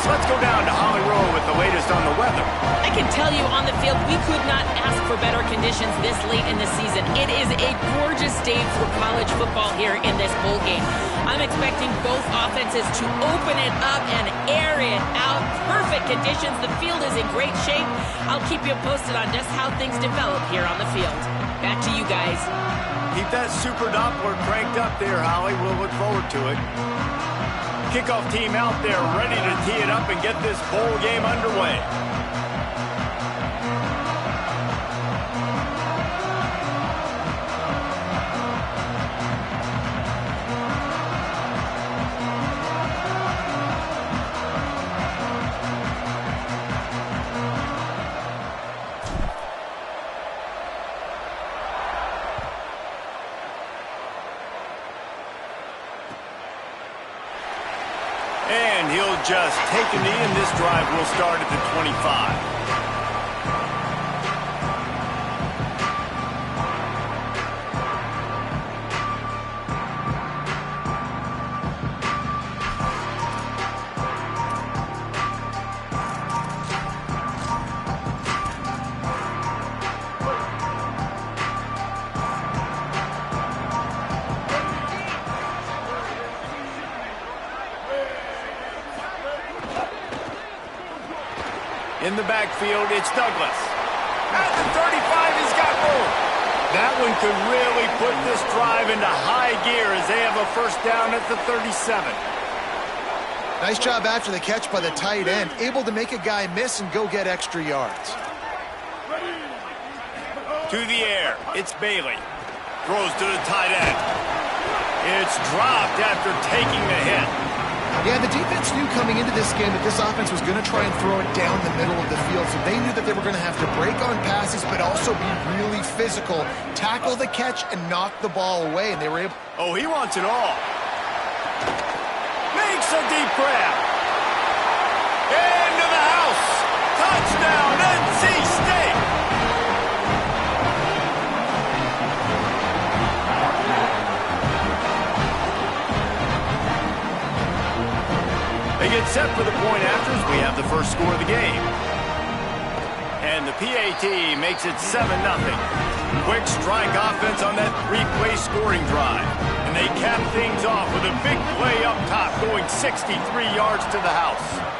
Let's go down to Holly Rowe with the latest on the weather. I can tell you on the field, we could not ask for better conditions this late in the season. It is a gorgeous day for college football here in this bowl game. I'm expecting both offenses to open it up and air it out. Perfect conditions. The field is in great shape. I'll keep you posted on just how things develop here on the field. Back to you guys. Keep that super Doppler cranked up there, Holly. We'll look forward to it. Kickoff team out there ready to tee it up and get this bowl game underway. And he'll just take a knee, and this drive will start at the 25. In the backfield, it's Douglas. At the 35, he's got room. That one could really put this drive into high gear as they have a first down at the 37. Nice job after the catch by the tight end, able to make a guy miss and go get extra yards. To the air, it's Bailey. Throws to the tight end. It's dropped after taking the hit. Yeah, the defense knew coming into this game that this offense was going to try and throw it down the middle of the field, so they knew that they were going to have to break on passes but also be really physical, tackle the catch, and knock the ball away, and they were able... Oh, he wants it all. Makes a deep grab. Into the house. Touchdown, NC State. They get set for the point after as we have the first score of the game. And the PAT makes it 7-0. Quick strike offense on that three-play scoring drive. And they cap things off with a big play up top going 63 yards to the house.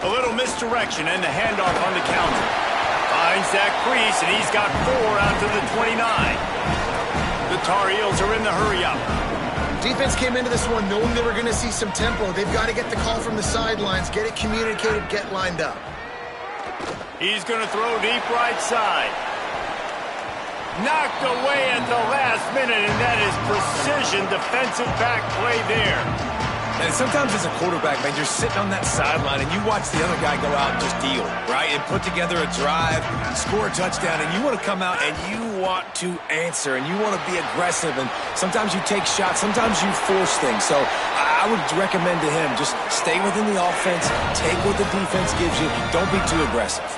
A little misdirection and the handoff on the counter. Finds that crease, and he's got 4 out to the 29. The Tar Heels are in the hurry-up. Defense came into this one knowing they were going to see some tempo. They've got to get the call from the sidelines, get it communicated, get lined up. He's going to throw deep right side. Knocked away at the last minute, and that is precision defensive back play there. And sometimes as a quarterback, man, you're sitting on that sideline and you watch the other guy go out and just deal, right? And put together a drive, score a touchdown, and you want to come out and you want to answer and you want to be aggressive. And sometimes you take shots, sometimes you force things. So I would recommend to him just stay within the offense, take what the defense gives you, don't be too aggressive.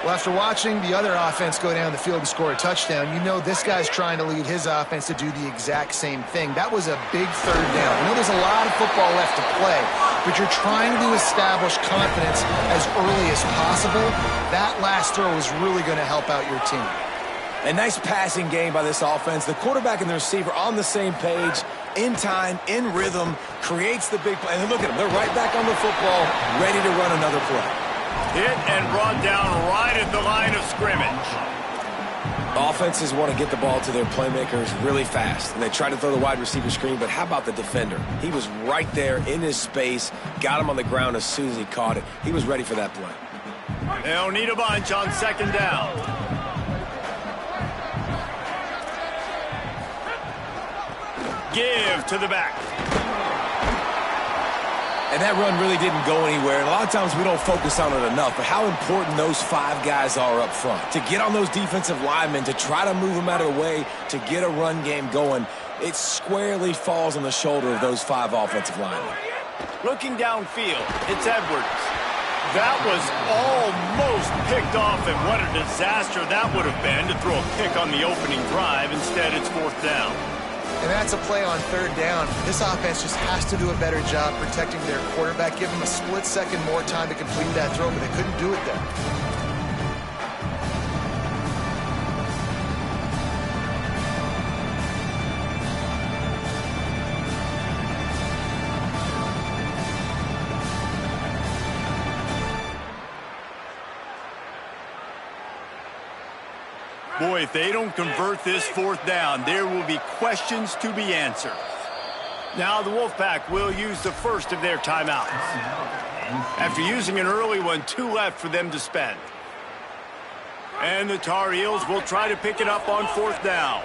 Well, after watching the other offense go down the field and score a touchdown, you know this guy's trying to lead his offense to do the exact same thing. That was a big third down. I know there's a lot of football left to play, but you're trying to establish confidence as early as possible. That last throw is really going to help out your team. A nice passing game by this offense. The quarterback and the receiver on the same page, in time, in rhythm, creates the big play. And look at them. They're right back on the football, ready to run another play. Hit and brought down right at the line of scrimmage. Offenses want to get the ball to their playmakers really fast, and they try to throw the wide receiver screen, but how about the defender? He was right there in his space, got him on the ground as soon as he caught it. He was ready for that play. They'll need a bunch on second down. Give to the back. And that run really didn't go anywhere. And a lot of times we don't focus on it enough, but how important those 5 guys are up front. To get on those defensive linemen, to try to move them out of the way, to get a run game going, it squarely falls on the shoulder of those 5 offensive linemen. Looking downfield, it's Edwards. That was almost picked off, and what a disaster that would have been to throw a pick on the opening drive. Instead, it's 4th down. And that's a play on 3rd down. This offense just has to do a better job protecting their quarterback. Give them a split second more time to complete that throw, but they couldn't do it there. Boy, if they don't convert this 4th down, there will be questions to be answered. Now the Wolfpack will use the first of their timeouts. After using an early one, 2 left for them to spend. And the Tar Heels will try to pick it up on 4th down.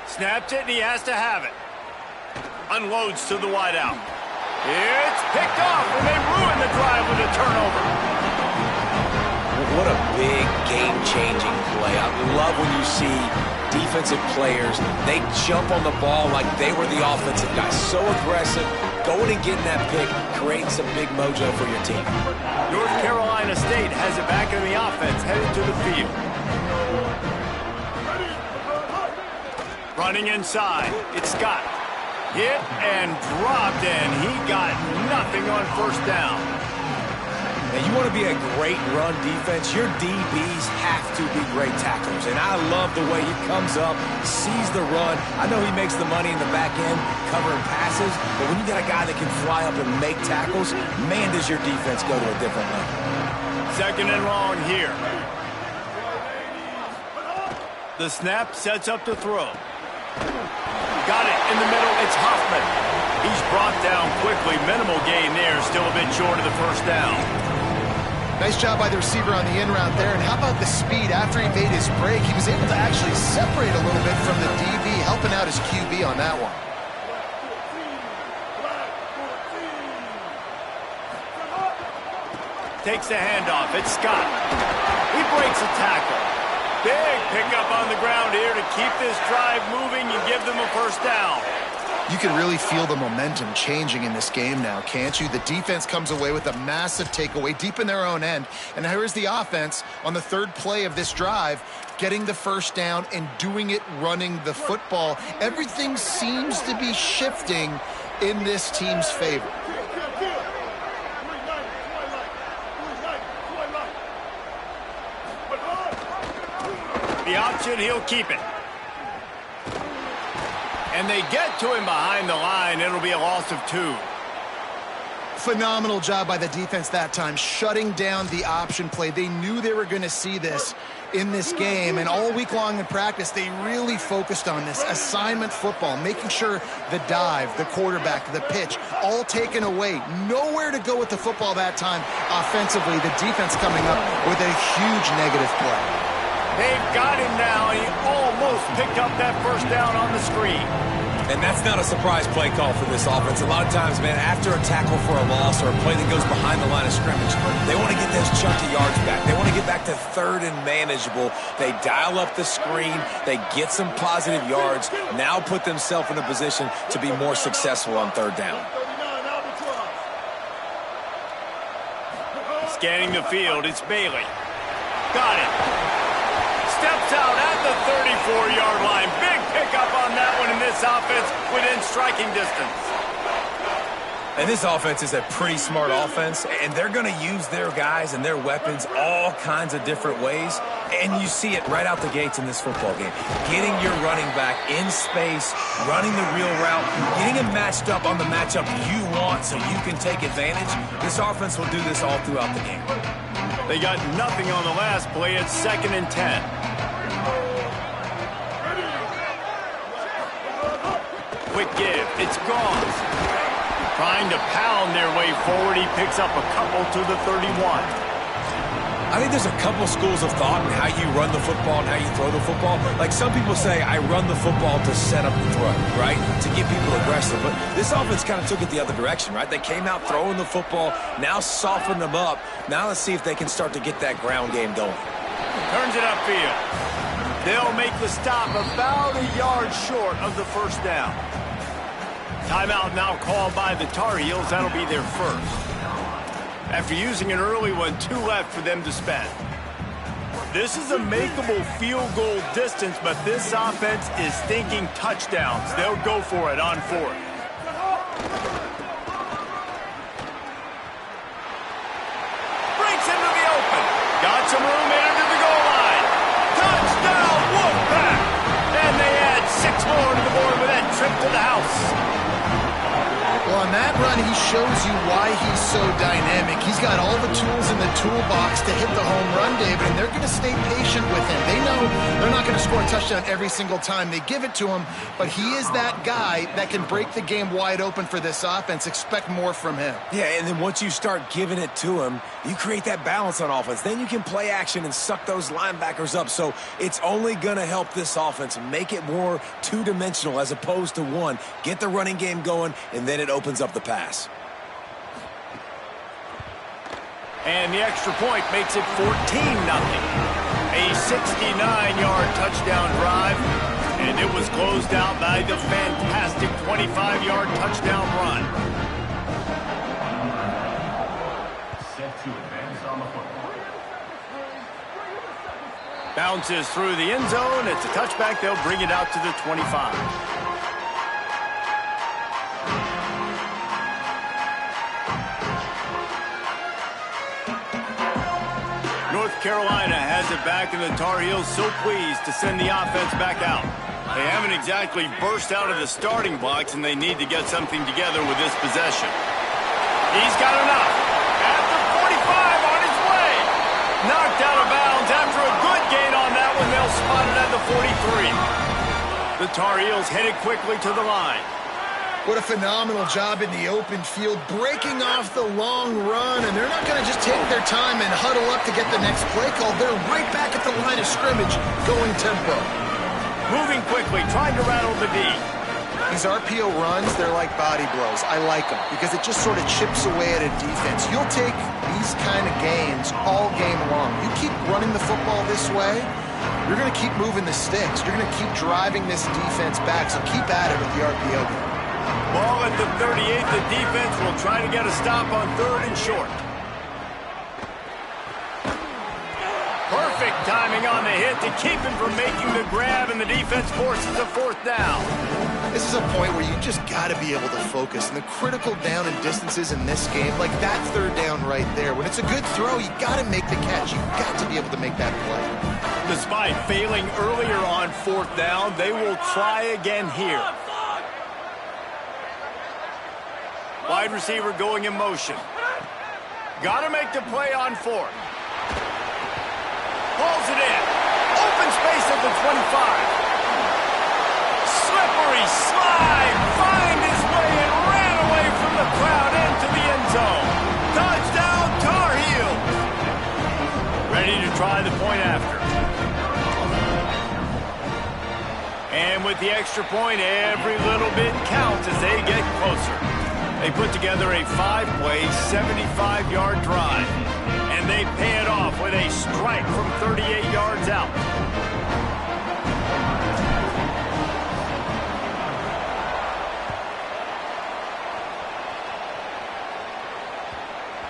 Snaps it, and he has to have it. Unloads to the wideout. It's picked off, and they ruin the drive with a turnover. What a big game-changing play. I love when you see defensive players, they jump on the ball like they were the offensive guys. So aggressive, going and getting that pick, creating some big mojo for your team. North Carolina State has it back in the offense, headed to the field. Running inside, it's Scott. Hit and dropped, and he got nothing on 1st down. And you want to be a great run defense, your DBs have to be great tacklers. And I love the way he comes up, sees the run. I know he makes the money in the back end covering passes, but when you got a guy that can fly up and make tackles, man, does your defense go to a different level. 2nd and long here. The snap sets up the throw. Got it in the middle. It's Hoffman. He's brought down quickly. Minimal gain there. Still a bit short of the 1st down. Nice job by the receiver on the in route there. And how about the speed? After he made his break, he was able to actually separate a little bit from the DB, helping out his QB on that one. Takes the handoff. It's Scott. He breaks a tackle. Big pickup on the ground here to keep this drive moving and give them a 1st down. You can really feel the momentum changing in this game now, can't you? The defense comes away with a massive takeaway deep in their own end. And here is the offense on the 3rd play of this drive, getting the 1st down and doing it running the football. Everything seems to be shifting in this team's favor. The option, he'll keep it. And they get to him behind the line. It'll be a loss of 2. Phenomenal job by the defense that time, shutting down the option play. They knew they were going to see this in this game, and all week long in practice, they really focused on this assignment football, making sure the dive, the quarterback, the pitch, all taken away. Nowhere to go with the football that time offensively. The defense coming up with a huge negative play. They've got him now, and he almost picked up that 1st down on the screen. And that's not a surprise play call for this offense. A lot of times, man, after a tackle for a loss or a play that goes behind the line of scrimmage, they want to get those chunky yards back. They want to get back to 3rd and manageable. They dial up the screen. They get some positive yards. Now put themselves in a position to be more successful on 3rd down. Scanning the field, it's Bailey. Got it. Steps out at the 34-yard line. Big pickup on that one, and this offense within striking distance. And this offense is a pretty smart offense, and they're going to use their guys and their weapons all kinds of different ways. And you see it right out the gates in this football game. Getting your running back in space, running the real route, getting him matched up on the matchup you want so you can take advantage. This offense will do this all throughout the game. They got nothing on the last play. It's 2nd and 10. Quick give. It's gone. Trying to pound their way forward. He picks up a couple to the 31. I think there's a couple schools of thought in how you run the football and how you throw the football. Like some people say, I run the football to set up the throw, right? To get people aggressive. But this offense kind of took it the other direction, right? They came out throwing the football, now softened them up. Now let's see if they can start to get that ground game going. Turns it upfield. They'll make the stop about a yard short of the first down. Timeout now called by the Tar Heels. That'll be their first. After using an early one, 2 left for them to spend. This is a makeable field goal distance, but this offense is thinking touchdowns. They'll go for it on 4th. Breaks into the open. Got some room into the goal line. Touchdown, Wolfpack! And they add 6 more to the board with that trip to the house. Well, on that run, he shows you why he's so dynamic. He's got all the tools in the toolbox to hit the home run, David, and they're going to stay patient with him. They know they're not going to score a touchdown every single time they give it to him, but he is that guy that can break the game wide open for this offense. Expect more from him. Yeah, and then once you start giving it to him, you create that balance on offense. Then you can play action and suck those linebackers up. So it's only going to help this offense make it more two-dimensional as opposed to one. Get the running game going, and then it opens up the pass. And the extra point makes it 14-0. A 69-yard touchdown drive, and it was closed out by the fantastic 25-yard touchdown run. Set to advance on the football. Bounces through the end zone. It's a touchback. They'll bring it out to the 25. North Carolina has it back, and the Tar Heels so pleased to send the offense back out. They haven't exactly burst out of the starting blocks, and they need to get something together with this possession. He's got enough. At the 45 on his way. Knocked out of bounds after a good gain on that one. They'll spot it at the 43. The Tar Heels headed quickly to the line. What a phenomenal job in the open field, breaking off the long run, and they're not going to just take their time and huddle up to get the next play call. They're right back at the line of scrimmage, going tempo. Moving quickly, trying to rattle the D. These RPO runs, they're like body blows. I like them because it just sort of chips away at a defense. You'll take these kind of gains all game long. You keep running the football this way, you're going to keep moving the sticks. You're going to keep driving this defense back, so keep at it with the RPO game. Ball at the 38. The defense will try to get a stop on 3rd and short. Perfect timing on the hit to keep him from making the grab, and the defense forces a 4th down. This is a point where you just got to be able to focus. And the critical down and distances in this game, like that 3rd down right there, when it's a good throw, you got to make the catch. You got to be able to make that play. Despite failing earlier on 4th down, they will try again here. Wide receiver going in motion. Got to make the play on 4th. Pulls it in. Open space at the 25. Slippery slide. Find his way and ran away from the crowd into the end zone. Touchdown, Tar Heels. Ready to try the point after. And with the extra point, every little bit counts as they get closer. They put together a 5-play, 75-yard drive, and they pay it off with a strike from 38 yards out.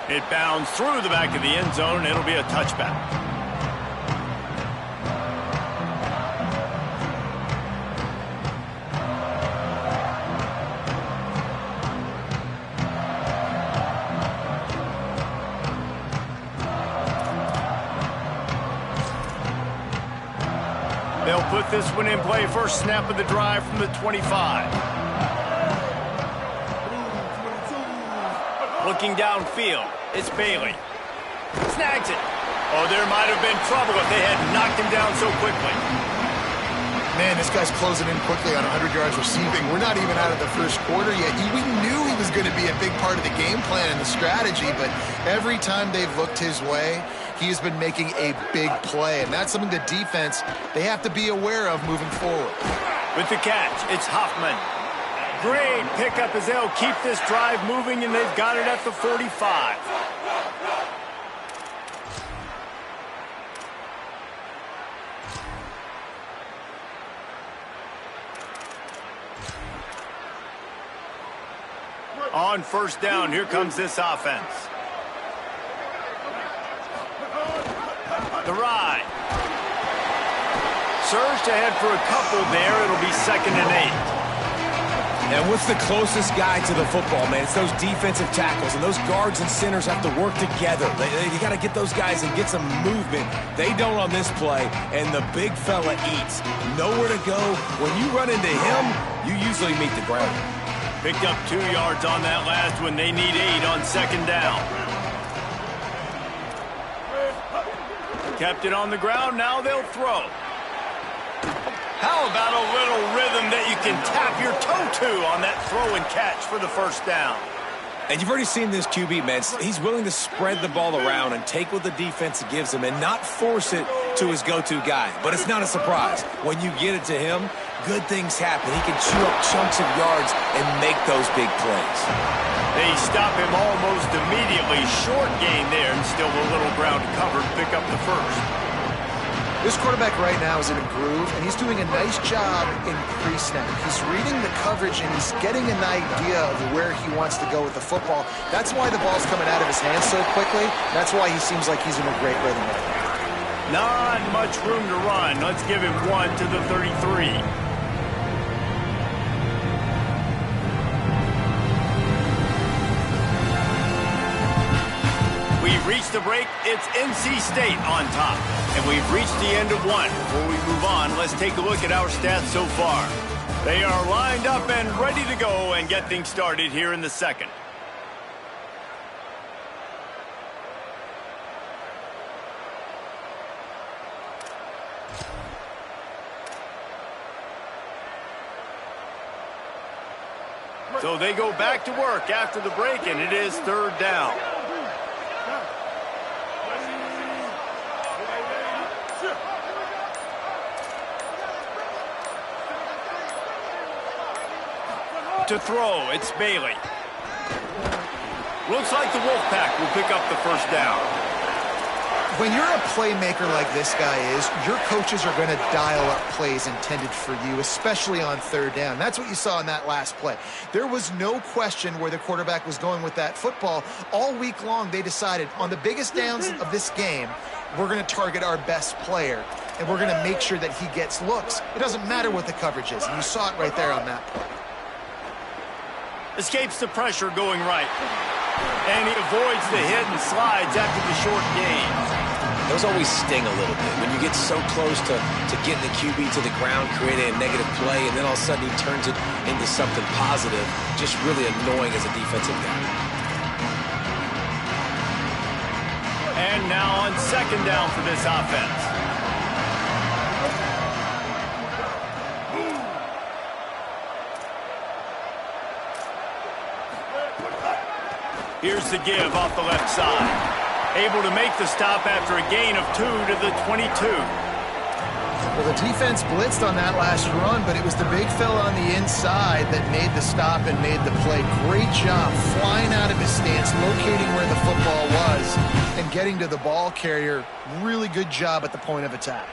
It bounds through the back of the end zone, and it'll be a touchback. They'll put this one in play. First snap of the drive from the 25. Looking downfield, it's Bailey. Snags it. Oh, there might have been trouble if they had knocked him down so quickly. Man, this guy's closing in quickly on 100 yards receiving. We're not even out of the first quarter yet. We knew he was going to be a big part of the game plan and the strategy, but every time they've looked his way, he has been making a big play, and that's something the defense, they have to be aware of moving forward. With the catch, it's Hoffman. Great pickup as they'll keep this drive moving, and they've got it at the 45. On first down, here comes this offense. The ride. Surged ahead for a couple there. It'll be 2nd and 8. And what's the closest guy to the football, man? It's those defensive tackles, and those guards and centers have to work together. You got to get those guys and get some movement. They don't on this play, and the big fella eats. Nowhere to go. When you run into him, you usually meet the ground. Picked up 2 yards on that last one. They need 8 on 2nd down. Kept it on the ground. Now they'll throw. How about a little rhythm that you can tap your toe to on that throw and catch for the first down? And you've already seen this QB, man. He's willing to spread the ball around and take what the defense gives him and not force it to his go-to guy. But it's not a surprise. When you get it to him, good things happen. He can chew up chunks of yards and make those big plays. They stop him almost immediately. Short gain there, and still a little ground covered. Pick up the first. This quarterback right now is in a groove, and he's doing a nice job in pre-snap. He's reading the coverage, and he's getting an idea of where he wants to go with the football. That's why the ball's coming out of his hands so quickly. That's why he seems like he's in a great rhythm right now. Not much room to run. Let's give him 1 to the 33. We've reached the break. It's NC State on top. And we've reached the end of one. Before we move on, let's take a look at our stats so far. They are lined up and ready to go and get things started here in the second. So they go back to work after the break, and it is 3rd down. To throw, it's Bailey. Looks like the Wolfpack will pick up the first down. When you're a playmaker like this guy is, your coaches are going to dial up plays intended for you, especially on 3rd down. That's what you saw in that last play. There was no question where the quarterback was going with that football. All week long, they decided on the biggest downs of this game, we're going to target our best player, and we're going to make sure that he gets looks. It doesn't matter what the coverage is, and you saw it right there on that play. Escapes the pressure going right. And he avoids the hit and slides after the short gain. Those always sting a little bit. When you get so close to getting the QB to the ground, creating a negative play, and then all of a sudden he turns it into something positive, just really annoying as a defensive guy. And now on 2nd down for this offense. Here's the give off the left side. Able to make the stop after a gain of 2 to the 22. Well, the defense blitzed on that last run, but it was the big fella on the inside that made the stop and made the play. Great job flying out of his stance, locating where the football was, and getting to the ball carrier. Really good job at the point of attack.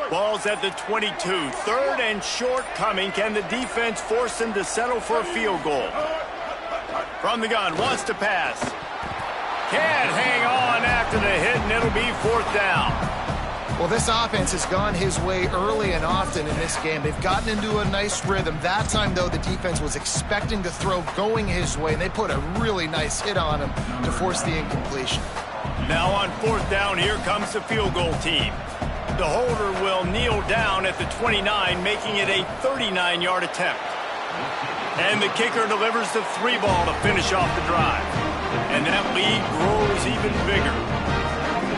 Ball's at the 22. 3rd and short coming. Can the defense force them to settle for a field goal? From the gun, wants to pass. Can't hang on after the hit, and it'll be 4th down. Well, this offense has gone his way early and often in this game. They've gotten into a nice rhythm. That time, though, the defense was expecting the throw going his way, and they put a really nice hit on him to force the incompletion. Now on 4th down, here comes the field goal team. The holder will kneel down at the 29, making it a 39-yard attempt. And the kicker delivers the 3-ball to finish off the drive. And that lead grows even bigger.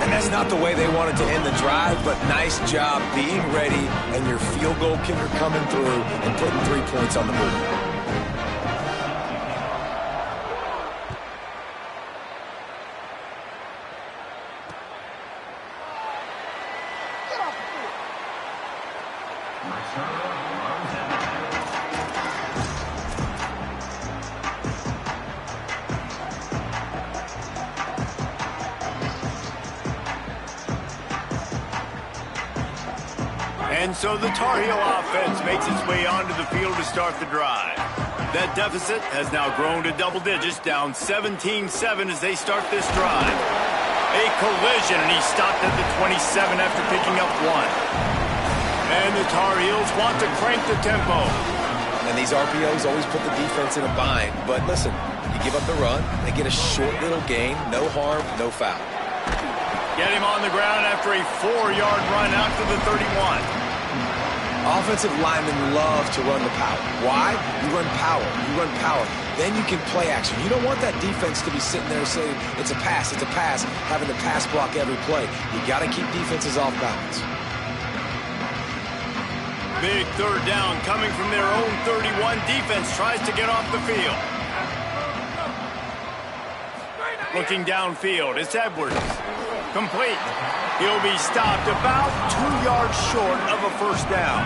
And that's not the way they wanted to end the drive, but nice job being ready and your field goal kicker coming through and putting 3 points on the board. And so the Tar Heel offense makes its way onto the field to start the drive. That deficit has now grown to double digits, down 17-7 as they start this drive. A collision, and he stopped at the 27 after picking up 1. And the Tar Heels want to crank the tempo. And these RPOs always put the defense in a bind. But listen, you give up the run, they get a short little gain, no harm, no foul. Get him on the ground after a 4-yard run out to the 31. Offensive linemen love to run the power. Why? You run power. You run power. Then you can play action. You don't want that defense to be sitting there saying, it's a pass, having to pass block every play. You got to keep defenses off balance. Big third down coming from their own 31. Defense tries to get off the field. Looking downfield, it's Edwards. Complete. He'll be stopped about 2 yards short of a first down.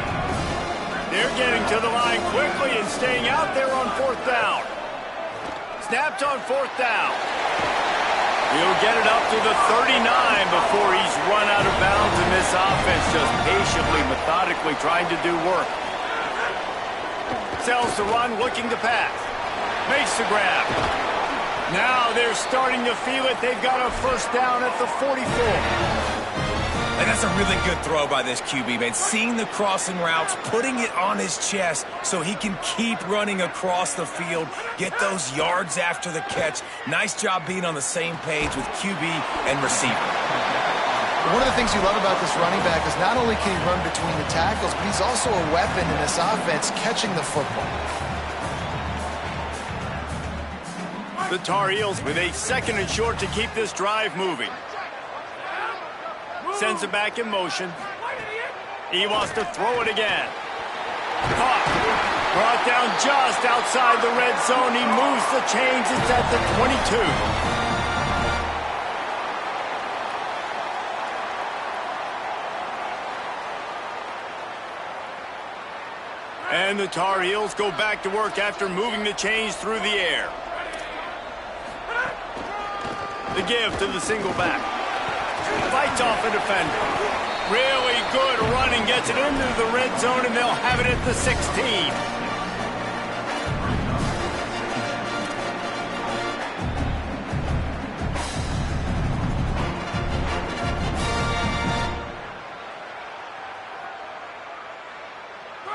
They're getting to the line quickly and staying out there on 4th down. Snapped on 4th down. He'll get it up to the 39 before he's run out of bounds, and this offense just patiently, methodically trying to do work. Sells the run, looking to pass. Makes the grab. Now they're starting to feel it. They've got a first down at the 44. And that's a really good throw by this QB, man. Seeing the crossing routes, putting it on his chest so he can keep running across the field, get those yards after the catch. Nice job being on the same page with QB and receiver. One of the things you love about this running back is not only can he run between the tackles, but he's also a weapon in this offense catching the football. The Tar Heels with a 2nd and short to keep this drive moving. Sends it back in motion. He wants to throw it again. Caught. Brought down just outside the red zone. He moves the chains. It's at the 22. And the Tar Heels go back to work after moving the chains through the air. The give to the single back. Fights off a defender. Really good running. Gets it into the red zone, and they'll have it at the 16.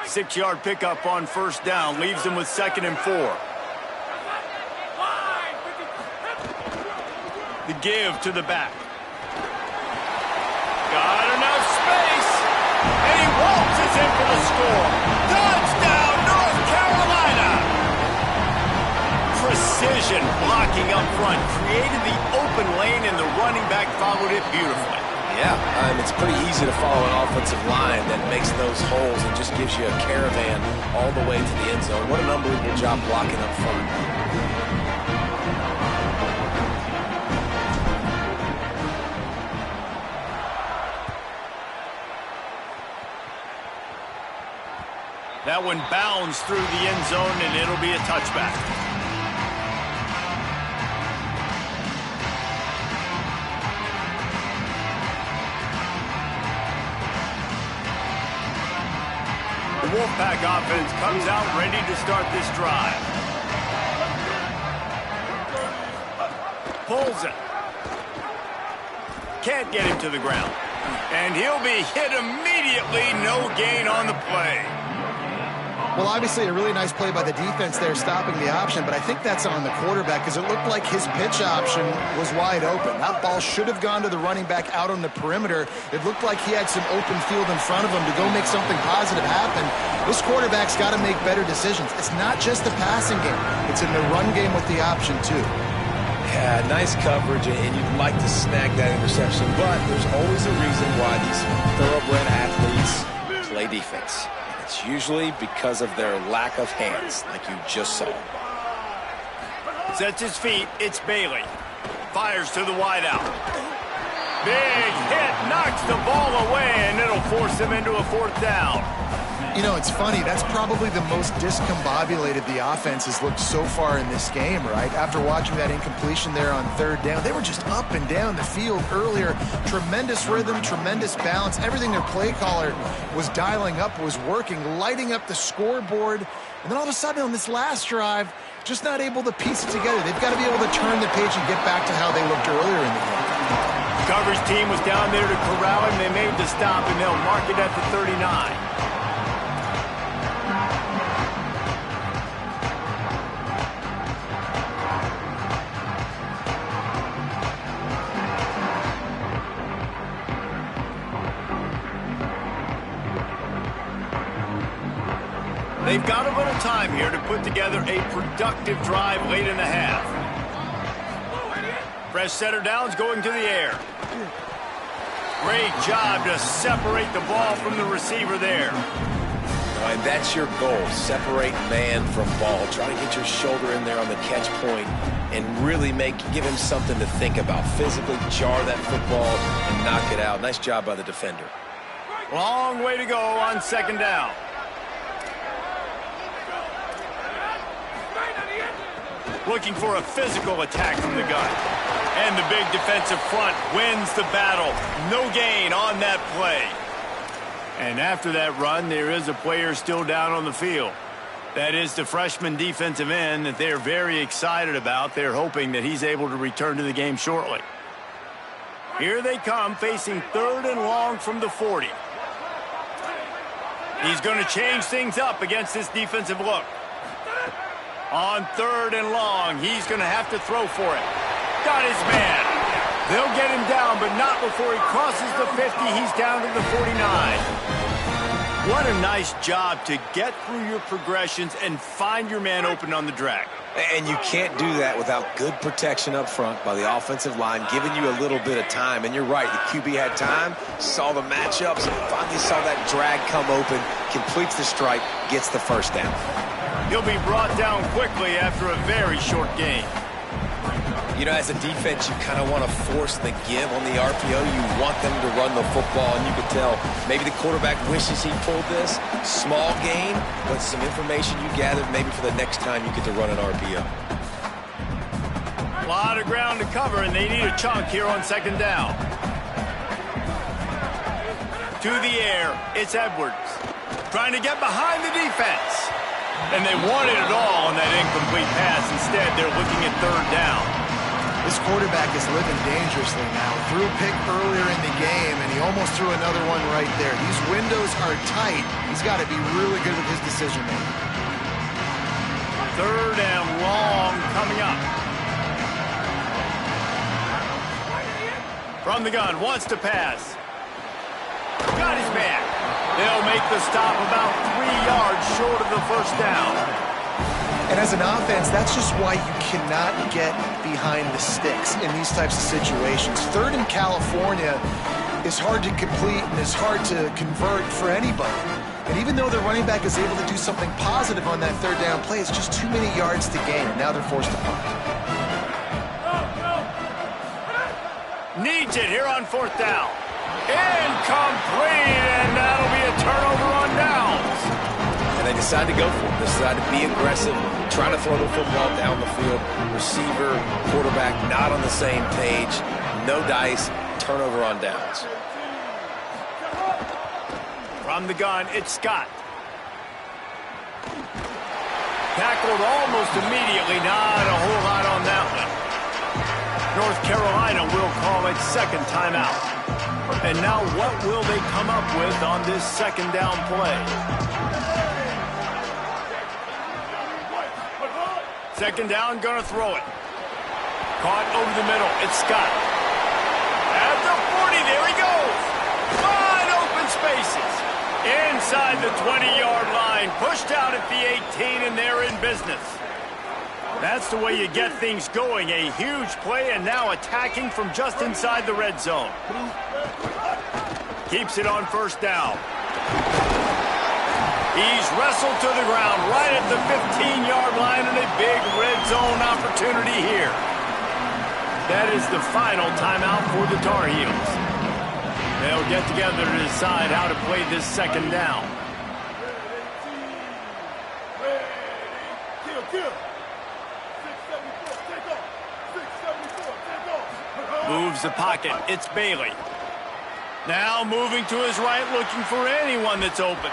Six-yard pickup on first down. Leaves them with 2nd and 4. The give to the back. Got enough space. And he waltzes in for the score. Touchdown, North Carolina. Precision blocking up front. Created the open lane, and the running back followed it beautifully. Yeah, it's pretty easy to follow an offensive line that makes those holes and just gives you a caravan all the way to the end zone. What an unbelievable job blocking up front. That one bounds through the end zone, and it'll be a touchback. The Wolfpack offense comes out ready to start this drive. Pulls it. Can't get him to the ground. And he'll be hit immediately. No gain on the play. Well, obviously a really nice play by the defense there stopping the option, but I think that's on the quarterback because it looked like his pitch option was wide open. That ball should have gone to the running back out on the perimeter. It looked like he had some open field in front of him to go make something positive happen. This quarterback's got to make better decisions. It's not just the passing game. It's in the run game with the option, too. Yeah, nice coverage, and you'd like to snag that interception, but there's always a reason why these thoroughbred athletes play defense. It's usually because of their lack of hands, like you just saw. Sets his feet. It's Bailey. Fires to the wideout. Big hit. Knocks the ball away, and it'll force him into a 4th down. You know, it's funny. That's probably the most discombobulated the offense has looked so far in this game, right? After watching that incompletion there on 3rd down, they were just up and down the field earlier. Tremendous rhythm, tremendous balance. Everything their play caller was dialing up was working, lighting up the scoreboard. And then all of a sudden on this last drive, just not able to piece it together. They've got to be able to turn the page and get back to how they looked earlier in the game. Coverage team was down there to corral him. They made the stop, and they'll mark it at the 39. They've got a little time here to put together a productive drive late in the half. Fresh setter downs going to the air. Great job to separate the ball from the receiver there. And that's your goal, separate man from ball. Try to get your shoulder in there on the catch point and really give him something to think about. Physically jar that football and knock it out. Nice job by the defender. Long way to go on 2nd down. Looking for a physical attack from the gun. And the big defensive front wins the battle. No gain on that play. And after that run, there is a player still down on the field. That is the freshman defensive end that they're very excited about. They're hoping that he's able to return to the game shortly. Here they come, facing 3rd and long from the 40. He's going to change things up against this defensive look. On 3rd and long, he's going to have to throw for it. Got his man. They'll get him down, but not before he crosses the 50. He's down to the 49. What a nice job to get through your progressions and find your man open on the drag. And you can't do that without good protection up front by the offensive line, giving you a little bit of time. And you're right, the QB had time, saw the matchups, and finally saw that drag come open, completes the strike, gets the 1st down. He'll be brought down quickly after a very short game. You know, as a defense, you kind of want to force the give on the RPO. You want them to run the football, and you can tell maybe the quarterback wishes he pulled this. Small gain, but some information you gathered maybe for the next time you get to run an RPO. A lot of ground to cover, and they need a chunk here on 2nd down. To the air, it's Edwards. Trying to get behind the defense. And they wanted it all on that incomplete pass. Instead, they're looking at 3rd down. This quarterback is living dangerously now. Threw a pick earlier in the game, and he almost threw another one right there. These windows are tight. He's got to be really good with his decision-making. 3rd and long coming up. From the gun, wants to pass. Got his man. They'll make the stop about 3 yards short of the 1st down. And as an offense, that's just why you cannot get behind the sticks in these types of situations. 3rd in California is hard to complete and is hard to convert for anybody. And even though the running back is able to do something positive on that 3rd down play, it's just too many yards to gain. And now they're forced to punt. Needs it here on 4th down. Incomplete, and that'll be a turnover on downs. And they decide to go for it. They decide to be aggressive, trying to throw the football down the field. Receiver, quarterback, not on the same page. No dice, turnover on downs. From the gun, it's Scott. Tackled almost immediately, not a whole lot on that one. North Carolina will call it 2nd timeout. And now what will they come up with on this 2nd down play? Second down, gonna throw it. Caught over the middle. It's Scott. At the 40, there he goes. Wide open spaces. Inside the 20-yard line. Pushed out at the 18, and they're in business. That's the way you get things going. A huge play, and now attacking from just inside the red zone. Keeps it on first down. He's wrestled to the ground right at the 15-yard line, and a big red zone opportunity here. That is the final timeout for the Tar Heels. They'll get together to decide how to play this second down. Moves the pocket. It's Bailey. Now moving to his right, looking for anyone that's open.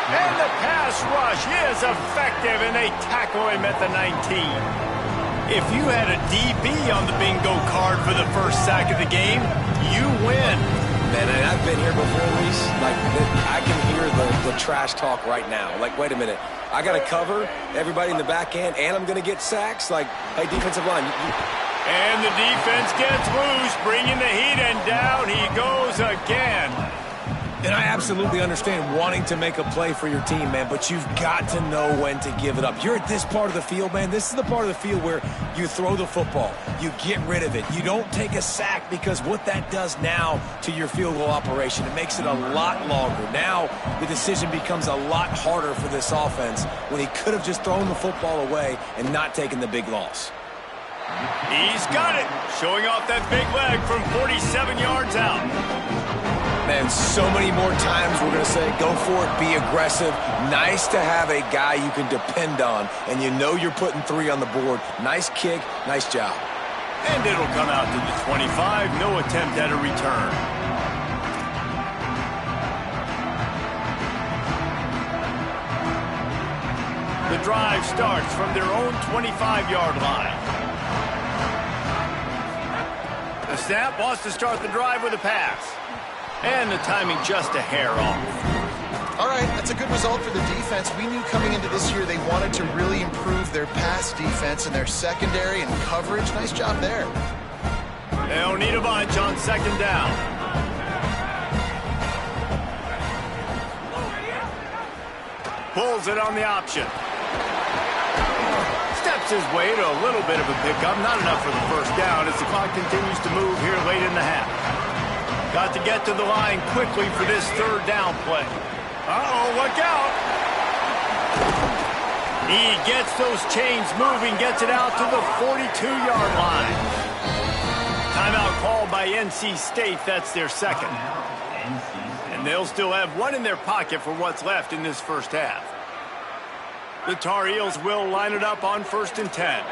And the pass rush is effective, and they tackle him at the 19. If you had a DB on the bingo card for the first sack of the game, you win. Man, and I've been here before, Reese. Like, I can hear the trash talk right now. Like, wait a minute. I got to cover everybody in the back end, and I'm going to get sacks? Like, hey, defensive line. And the defense gets loose, bringing the heat, and down he goes again. And I absolutely understand wanting to make a play for your team, man, but you've got to know when to give it up. You're at this part of the field, man. This is the part of the field where you throw the football. You get rid of it. You don't take a sack, because what that does now to your field goal operation, it makes it a lot longer. Now the decision becomes a lot harder for this offense when he could have just thrown the football away and not taken the big loss. He's got it, showing off that big leg from 47 yards out. Man, so many more times we're going to say, go for it, be aggressive. Nice to have a guy you can depend on, and you know you're putting 3 on the board. Nice kick, nice job. And it'll come out to the 25, no attempt at a return. The drive starts from their own 25-yard line. The snap wants to start the drive with a pass. And the timing just a hair off. All right, that's a good result for the defense. We knew coming into this year they wanted to really improve their pass defense and their secondary and coverage. Nice job there. They'll need a bunch on second down. Pulls it on the option. Steps his way to a little bit of a pickup. Not enough for the first down as the clock continues to move here late in the half. Got to get to the line quickly for this third down play. Uh-oh, look out. He gets those chains moving, gets it out to the 42-yard line. Timeout called by NC State. That's their second. And they'll still have one in their pocket for what's left in this first half. The Tar Heels will line it up on 1st and 10.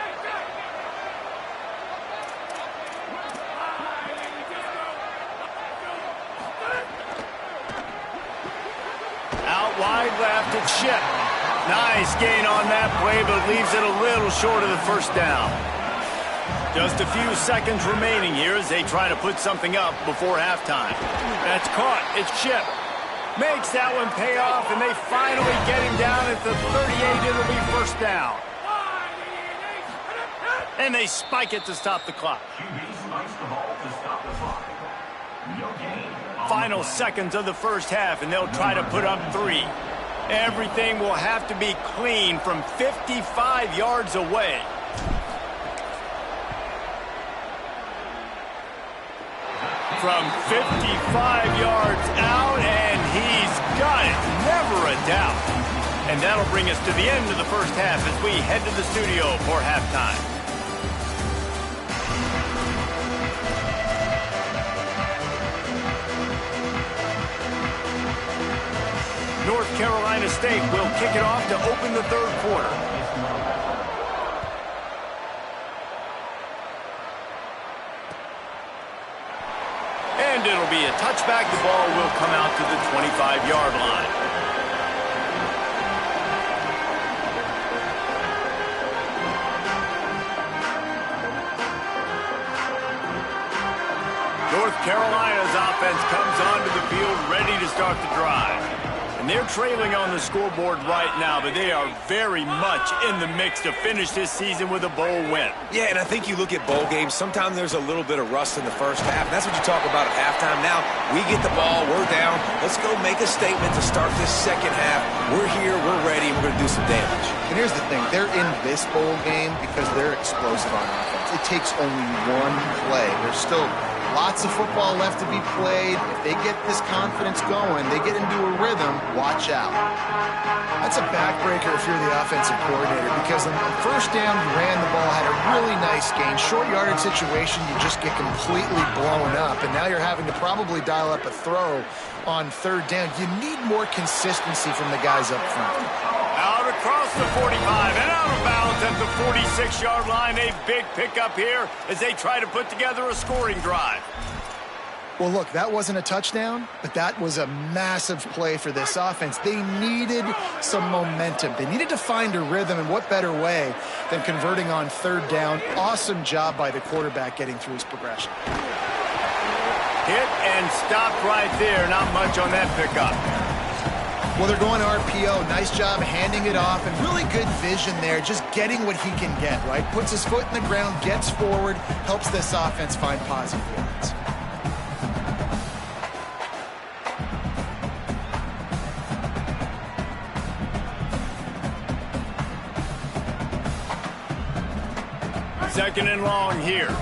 Out wide left, it's Ship. Nice gain on that play, but leaves it a little short of the first down. Just a few seconds remaining here as they try to put something up before halftime. That's caught. It's Ship. Makes that one pay off, and they finally get him down at the 38. It'll be first down. And they spike it to stop the clock. Final seconds of the first half, and they'll try to put up 3. Everything will have to be clean from 55 yards away. From 55 yards out, and he's got it. Never a doubt. And that'll bring us to the end of the first half as we head to the studio for halftime. North Carolina State will kick it off to open the third quarter. And it'll be a touchback. The ball will come out to the 25-yard line. North Carolina's offense comes onto the field ready to start the drive. And And they're trailing on the scoreboard right now, but they are very much in the mix to finish this season with a bowl win. Yeah, and I think you look at bowl games, sometimes there's a little bit of rust in the first half. And that's what you talk about at halftime. Now, we get the ball, we're down. Let's go make a statement to start this second half. We're here, we're ready, and we're going to do some damage. And here's the thing. They're in this bowl game because they're explosive on offense. It takes only one play. There's still lots of football left to be played. If they get this confidence going, they get into a rhythm, watch out. That's a backbreaker if you're the offensive coordinator, because on first down, you ran the ball, had a really nice gain. Short yardage situation, you just get completely blown up, and now you're having to probably dial up a throw on third down. You need more consistency from the guys up front. Out across the 45 and out of bounds at the 46-yard line. A big pickup here as they try to put together a scoring drive. Well, look, that wasn't a touchdown, but that was a massive play for this offense. They needed some momentum. They needed to find a rhythm, and what better way than converting on third down. Awesome job by the quarterback getting through his progression. Hit and stopped right there. Not much on that pickup. Well, they're going RPO. Nice job handing it off, and really good vision there, just getting what he can get, right? Puts his foot in the ground, gets forward, helps this offense find positive yards. Second and long here.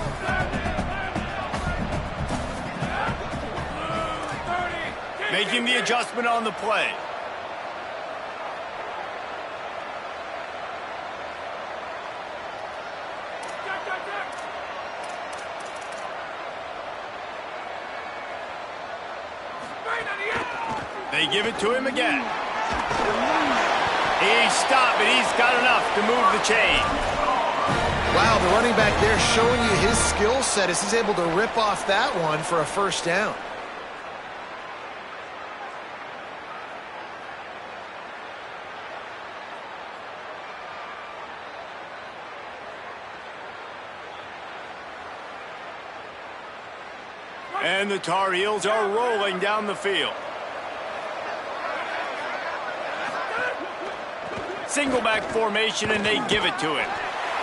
Making the adjustment on the play. They give it to him again. He stopped, but he's got enough to move the chain. Wow, the running back there showing you his skill set as he's able to rip off that one for a first down. And the Tar Heels are rolling down the field. Single back formation, and they give it to him.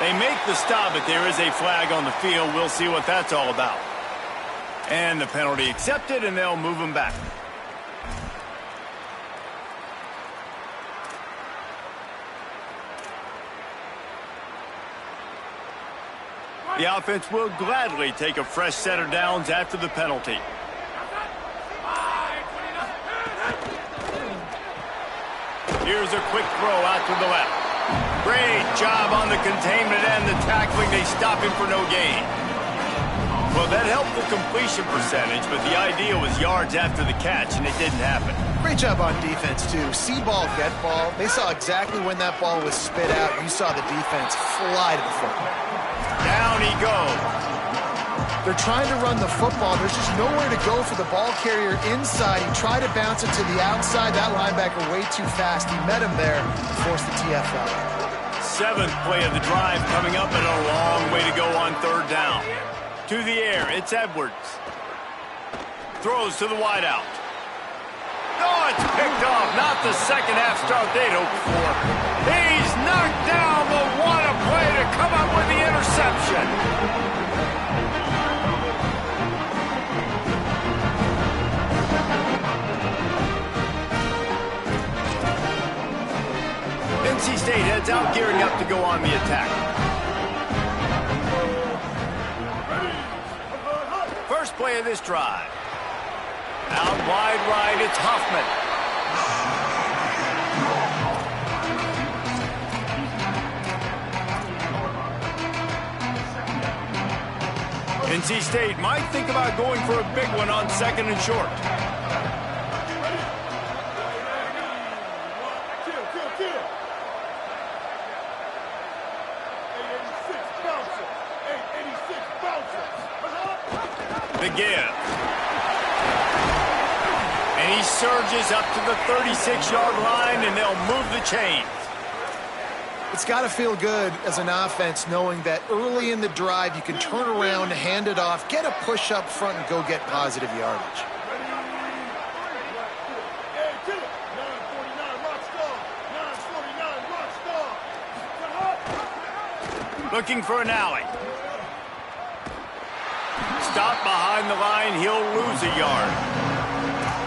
They make the stop, but there is a flag on the field. We'll see what that's all about. And the penalty accepted, and they'll move him back. The offense will gladly take a fresh set of downs after the penalty. Here's a quick throw out to the left. Great job on the containment and the tackling. They stop him for no gain. Well, that helped the completion percentage, but the idea was yards after the catch, and it didn't happen. Great job on defense, too. See ball, get ball. They saw exactly when that ball was spit out. You saw the defense fly to the football. Down he goes. They're trying to run the football. There's just nowhere to go for the ball carrier inside. He tried to bounce it to the outside. That linebacker way too fast. He met him there and forced the TFL. Seventh play of the drive coming up, and a long way to go on third down. To the air, it's Edwards. Throws to the wideout. Oh, it's picked off. Not the second half start they'd hoped for. He's knocked down, but what a play to come up with the interception. NC State heads out, gearing up to go on the attack. First play of this drive. Out wide right, it's Hoffman. NC State might think about going for a big one on second and short. The give. And he surges up to the 36-yard line, and they'll move the chains. It's got to feel good as an offense knowing that early in the drive you can turn around, hand it off, get a push up front, and go get positive yardage. Looking for an alley. Stop behind the line. He'll lose a yard.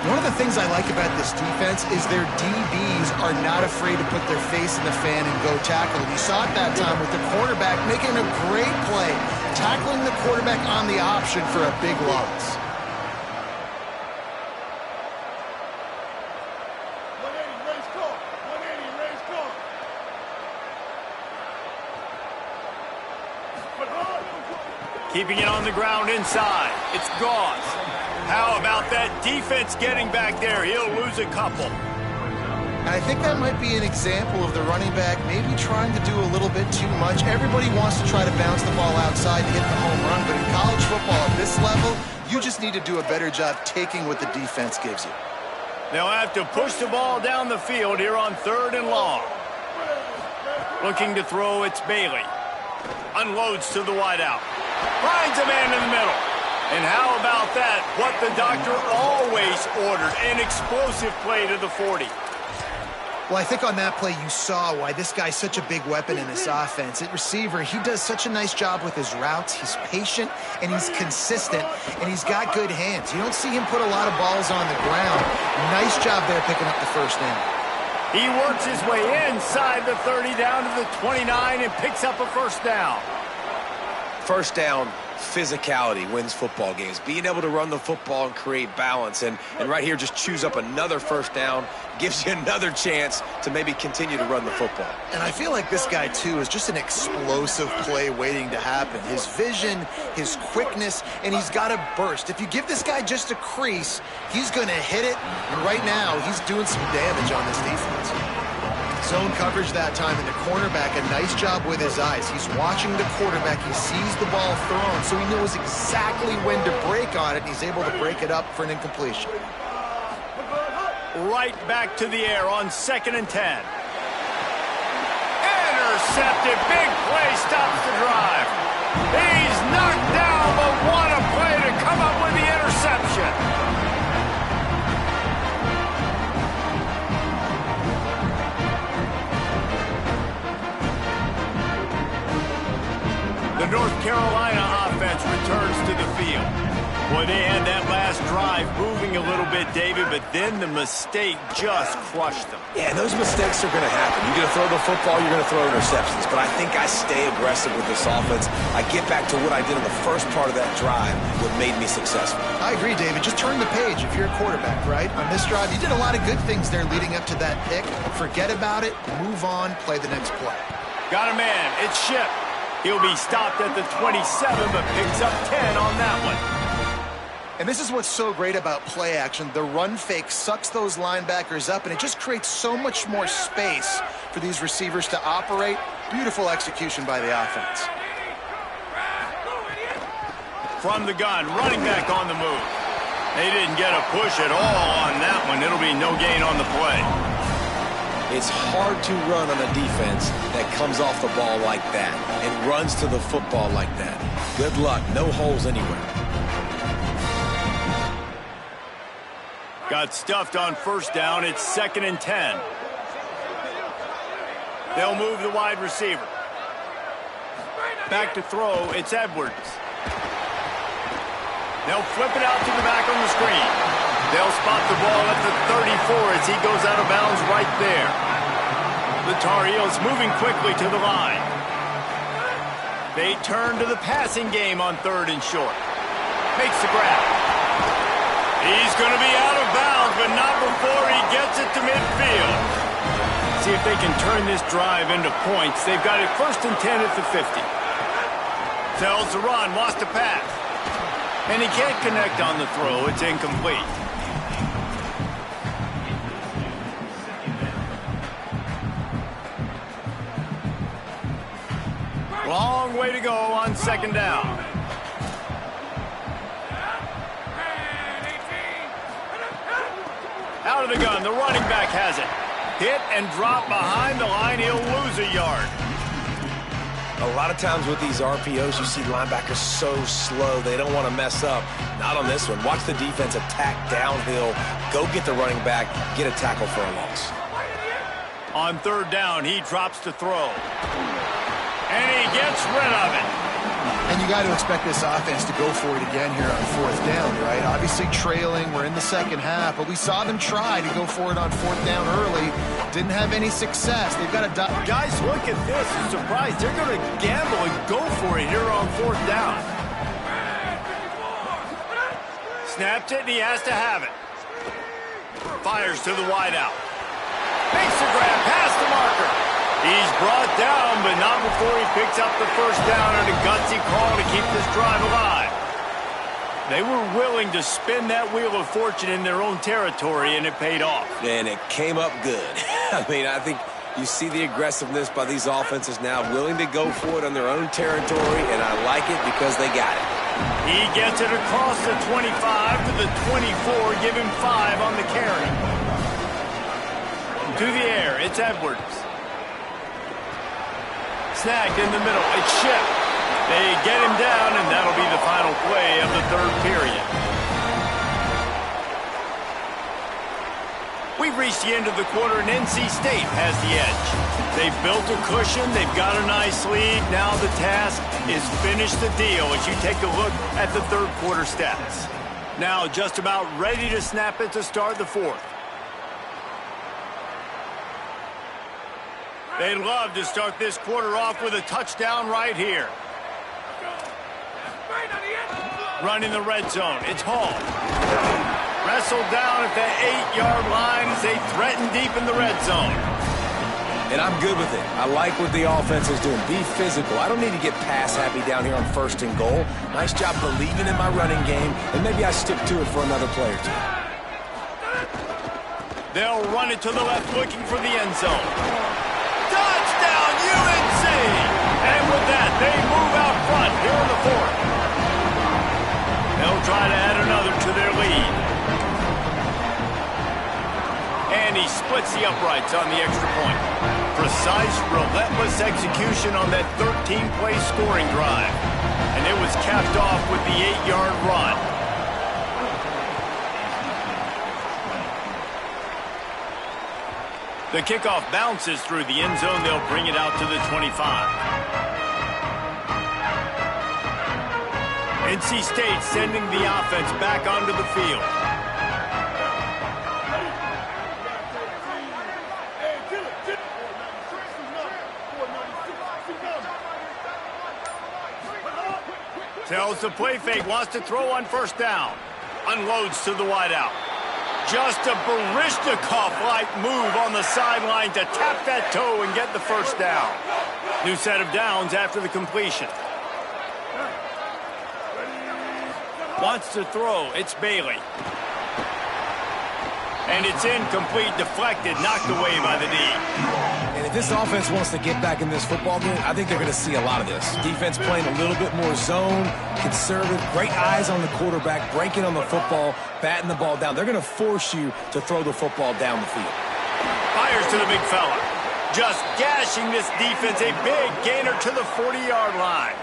One of the things I like about this defense is their DBs are not afraid to put their face in the fan and go tackle. You saw it that time with the cornerback making a great play, tackling the quarterback on the option for a big loss. Keeping it on the ground inside. It's Gauze. How about that defense getting back there? He'll lose a couple. And I think that might be an example of the running back maybe trying to do a little bit too much. Everybody wants to try to bounce the ball outside and hit the home run, but in college football at this level, you just need to do a better job taking what the defense gives you. They'll have to push the ball down the field here on 3rd and long. Looking to throw, it's Bailey. Unloads to the wideout. Finds a man in the middle. And how about that? What the doctor always ordered, an explosive play to the 40. Well, I think on that play you saw why this guy's such a big weapon in this offense. At receiver, he does such a nice job with his routes. He's patient, and he's consistent, and he's got good hands. You don't see him put a lot of balls on the ground. Nice job there picking up the first down. He works his way inside the 30 down to the 29 and picks up a first down. First down, physicality wins football games. Being able to run the football and create balance. And right here, just choose up another first down, gives you another chance to maybe continue to run the football. And I feel like this guy, too, is just an explosive play waiting to happen. His vision, his quickness, and he's got a burst. If you give this guy just a crease, he's going to hit it. And right now, he's doing some damage on this defense. Zone coverage that time, and the cornerback, a nice job with his eyes. He's watching the quarterback. He sees the ball thrown, so he knows exactly when to break on it, and he's able to break it up for an incompletion. Right back to the air on 2nd and 10. Intercepted. Big play stops the drive. He's knocked down, but what a play to come up with the interception. The North Carolina offense returns to the field. Boy, they had that last drive moving a little bit, David, but then the mistake just crushed them. Yeah, those mistakes are going to happen. You're going to throw the football, you're going to throw interceptions. But I think I stay aggressive with this offense. I get back to what I did in the first part of that drive, what made me successful. I agree, David. Just turn the page if you're a quarterback, right? On this drive, you did a lot of good things there leading up to that pick. Forget about it, move on, play the next play. Got a man. It's Ship. He'll be stopped at the 27, but picks up 10 on that one. And this is what's so great about play action. The run fake sucks those linebackers up, and it just creates so much more space for these receivers to operate. Beautiful execution by the offense. From the gun, running back on the move. They didn't get a push at all on that one. It'll be no gain on the play. It's hard to run on a defense that comes off the ball like that and runs to the football like that. Good luck. No holes anywhere. Got stuffed on first down. It's 2nd and 10. They'll move the wide receiver. Back to throw. It's Edwards. They'll flip it out to the back on the screen. They'll spot the ball at the 34 as he goes out of bounds right there. The Tar Heels moving quickly to the line. They turn to the passing game on 3rd and short. Makes the grab. He's going to be out of bounds, but not before he gets it to midfield. See if they can turn this drive into points. They've got it 1st and 10 at the 50. Tells the run, lost a pass. And he can't connect on the throw. It's incomplete. Long way to go on 2nd down. Out of the gun, the running back has it. Hit and drop behind the line. He'll lose a yard. A lot of times with these RPOs, you see linebackers so slow, they don't want to mess up. Not on this one. Watch the defense attack downhill, go get the running back, get a tackle for a loss. On 3rd down, he drops to throw. And he gets rid of it. And you got to expect this offense to go for it again here on fourth down, right? Obviously trailing, we're in the second half, but we saw them try to go for it on fourth down early. Didn't have any success. They've got a... Guys, look at this. I'm surprised. They're going to gamble and go for it here on fourth down. Snapped it, and he has to have it. Fires to the wideout. Makes the grab past the marker. He's brought down, but not before he picks up the first down on a gutsy call to keep this drive alive. They were willing to spin that wheel of fortune in their own territory, and it paid off. And it came up good. I mean, I think you see the aggressiveness by these offenses now, willing to go for it on their own territory, and I like it because they got it. He gets it across the 25 to the 24, give him 5 on the carry. To the air, it's Edwards. Snagged in the middle, it's Shipp. They get him down, and that'll be the final play of the third period. We've reached the end of the quarter, and NC State has the edge. They've built a cushion, they've got a nice lead. Now the task is finish the deal as you take a look at the third quarter stats. Now just about ready to snap it to start the fourth. They'd love to start this quarter off with a touchdown right here. Running the red zone, it's Hall. Wrestled down at the 8-yard line as they threaten deep in the red zone. And I'm good with it. I like what the offense is doing. Be physical. I don't need to get pass happy down here on first and goal. Nice job believing in my running game, and maybe I stick to it for another play or two. They'll run it to the left, looking for the end zone. Touchdown, UNC! And with that, they move out front here in the fourth. They'll try to add another to their lead. And he splits the uprights on the extra point. Precise, relentless execution on that 13-play scoring drive. And it was capped off with the 8-yard run. The kickoff bounces through the end zone. They'll bring it out to the 25. NC State sending the offense back onto the field. Tells the play fake, wants to throw on first down. Unloads to the wideout. Just a Baryshnikov-like move on the sideline to tap that toe and get the first down. New set of downs after the completion. Wants to throw, it's Bailey. And it's incomplete, deflected, knocked away by the D. And if this offense wants to get back in this football game, I think they're going to see a lot of this. Defense playing a little bit more zone, conservative, great eyes on the quarterback, breaking on the football, batting the ball down. They're going to force you to throw the football down the field. Fires to the big fella. Just gashing this defense, a big gainer to the 40-yard line.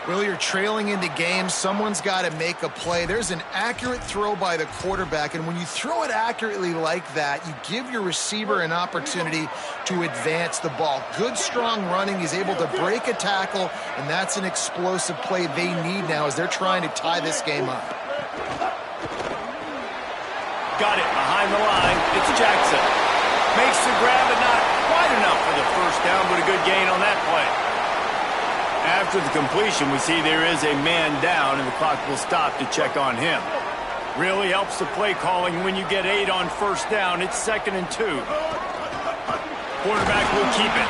Well, you're trailing into games. Someone's got to make a play. There's an accurate throw by the quarterback, and when you throw it accurately like that, you give your receiver an opportunity to advance the ball. Good, strong running. He's able to break a tackle, and that's an explosive play they need now as they're trying to tie this game up. Got it behind the line. It's Jackson. Makes the grab, but not quite enough for the first down, but a good gain on that play. After the completion, we see there is a man down, and the clock will stop to check on him. Really helps the play calling when you get 8 on first down. It's 2nd and 2. Quarterback will keep it.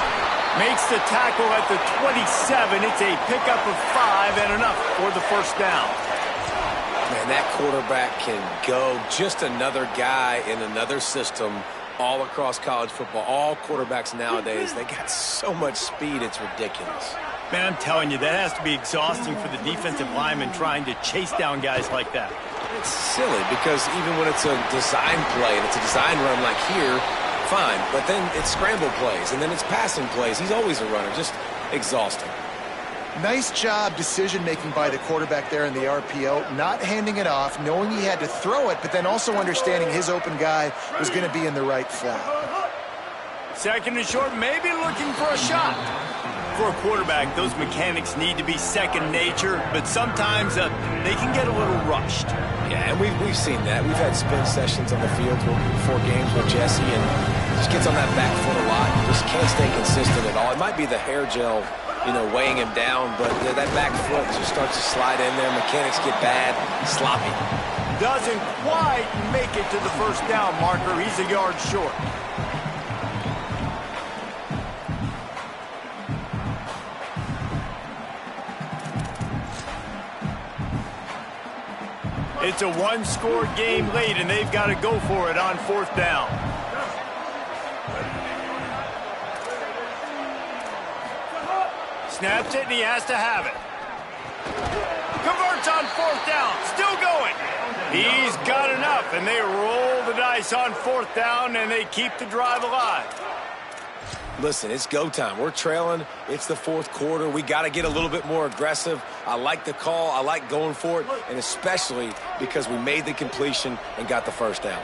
Makes the tackle at the 27. It's a pickup of 5 and enough for the first down. Man, that quarterback can go. Just another guy in another system all across college football. All quarterbacks nowadays, they got so much speed, it's ridiculous. Man, I'm telling you, that has to be exhausting for the defensive lineman trying to chase down guys like that. It's silly because even when it's a design play and it's a design run like here, fine. But then it's scramble plays and then it's passing plays. He's always a runner, just exhausting. Nice job decision-making by the quarterback there in the RPO, not handing it off, knowing he had to throw it, but then also understanding his open guy was going to be in the right flat. 2nd and short, maybe looking for a shot. For a quarterback, those mechanics need to be second nature, but sometimes they can get a little rushed. Yeah, and we've seen that. We've had spin sessions on the field before games with Jesse, and just gets on that back foot a lot. Just can't stay consistent at all. It might be the hair gel, weighing him down, but that back foot just starts to slide in there. Mechanics get bad, sloppy. Doesn't quite make it to the first down marker. He's a yard short. It's a one-score game late, and they've got to go for it on fourth down. Snaps it, and he has to have it. Converts on fourth down. Still going. He's got enough, and they roll the dice on fourth down, and they keep the drive alive. Listen, it's go time. We're trailing. It's the fourth quarter. We got to get a little bit more aggressive. I like the call. I like going for it, and especially because we made the completion and got the first down.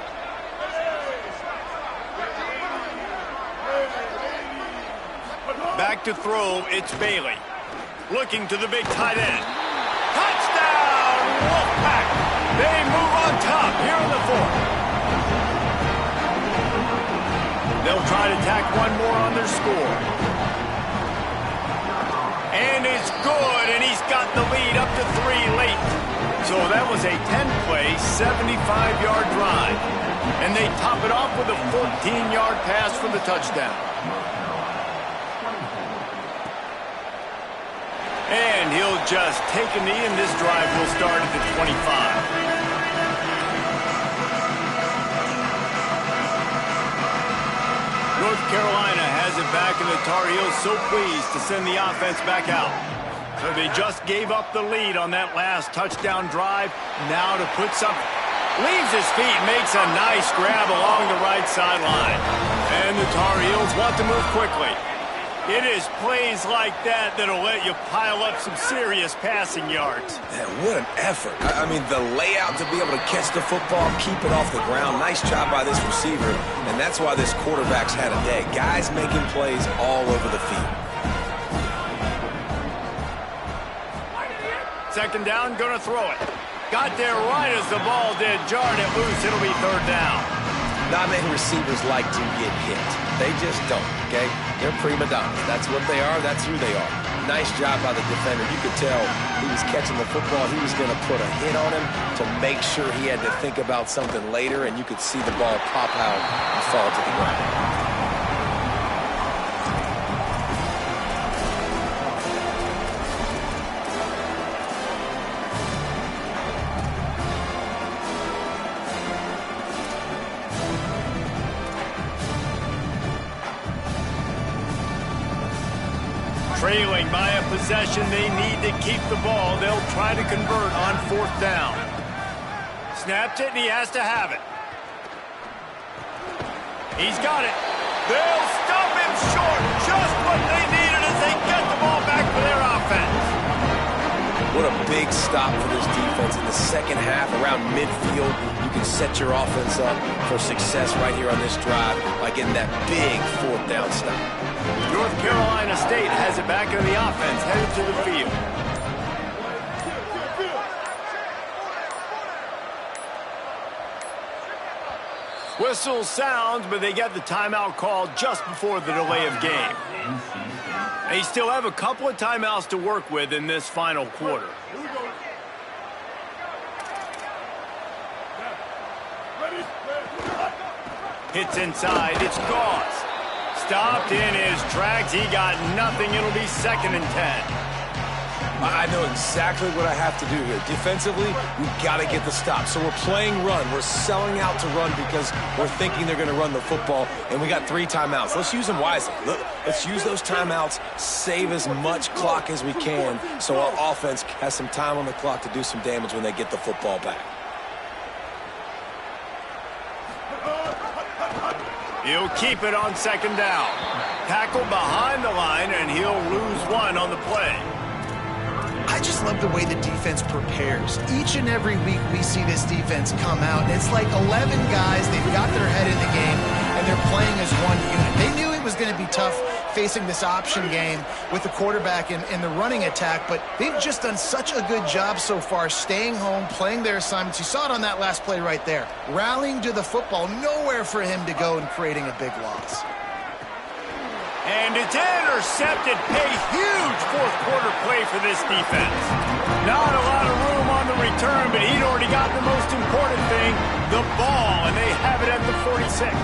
Back to throw, it's Bailey. Looking to the big tight end. Touchdown, Wolfpack! They move on top here in the fourth. They'll try to tack one more on their score. And it's good, and he's got the lead up to 3 late. So that was a 10-play, 75-yard drive. And they top it off with a 14-yard pass for the touchdown. And he'll just take a knee, and this drive will start at the 25. North Carolina has it back, and the Tar Heels so pleased to send the offense back out. So they just gave up the lead on that last touchdown drive. Now to put some... Leaves his feet, makes a nice grab along the right sideline. And the Tar Heels want to move quickly. It is plays like that that'll let you pile up some serious passing yards. Man, what an effort. I mean, the layout to be able to catch the football, keep it off the ground. Nice job by this receiver, and that's why this quarterback's had a day. Guys making plays all over the field. Second down, gonna throw it. Got there right as the ball did. Jarred it loose. It'll be third down. Not many receivers like to get hit. They just don't, okay? They're prima donnas. That's what they are. That's who they are. Nice job by the defender. You could tell he was catching the football. He was going to put a hit on him to make sure he had to think about something later, and you could see the ball pop out and fall to the ground. Trailing by a possession, they need to keep the ball. They'll try to convert on fourth down. Snapped it, and he has to have it. He's got it. They'll stop him short. Just what they needed as they get the ball back for their offense. What a big stop for this defense in the second half around midfield. You can set your offense up for success right here on this drive by getting that big fourth down stop. North Carolina State has it back in the offense, headed to the field. Whistle sounds, but they get the timeout called just before the delay of game. They still have a couple of timeouts to work with in this final quarter. Hits inside, it's Gauze. Stopped in his tracks. He got nothing. It'll be 2nd and 10. I know exactly what I have to do here. Defensively, we've got to get the stop. So we're playing run. We're selling out to run because we're thinking they're going to run the football, and we got 3 timeouts. Let's use them wisely. Let's use those timeouts, save as much clock as we can so our offense has some time on the clock to do some damage when they get the football back. He'll keep it on 2nd down. Tackle behind the line, and he'll lose 1 on the play. I just love the way the defense prepares. Each and every week we see this defense come out, and it's like 11 guys. They've got their head in the game, and they're playing as one unit. They knew it was was going to be tough facing this option game with the quarterback in the running attack, but they've just done such a good job so far staying home, playing their assignments. You saw it on that last play right there. Rallying to the football, nowhere for him to go and creating a big loss. And it's intercepted. A huge fourth quarter play for this defense. Not a lot of room on the return, but he'd already got the most important thing, the ball, and they have it at the 46.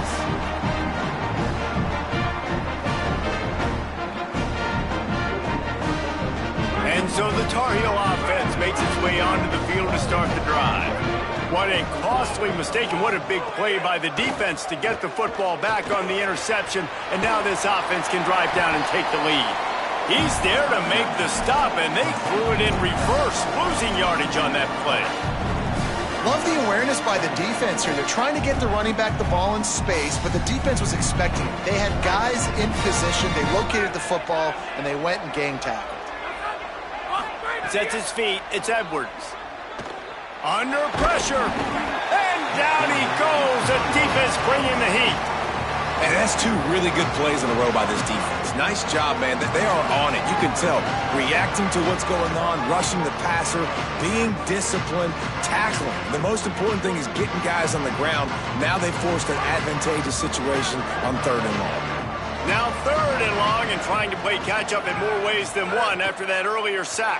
And so the Tar Heel offense makes its way onto the field to start the drive. What a costly mistake and what a big play by the defense to get the football back on the interception. And now this offense can drive down and take the lead. He's there to make the stop, and they threw it in reverse, losing yardage on that play. Love the awareness by the defense here. They're trying to get the running back the ball in space, but the defense was expecting it. They had guys in position. They located the football, and they went and gang tackled. Sets his feet. It's Edwards. Under pressure. And down he goes. The defense bringing the heat. And that's two really good plays in a row by this defense. Nice job, man. They are on it. You can tell. Reacting to what's going on, rushing the passer, being disciplined, tackling. The most important thing is getting guys on the ground. Now they forced an advantageous situation on 3rd and long. Now 3rd and long and trying to play catch-up in more ways than one after that earlier sack.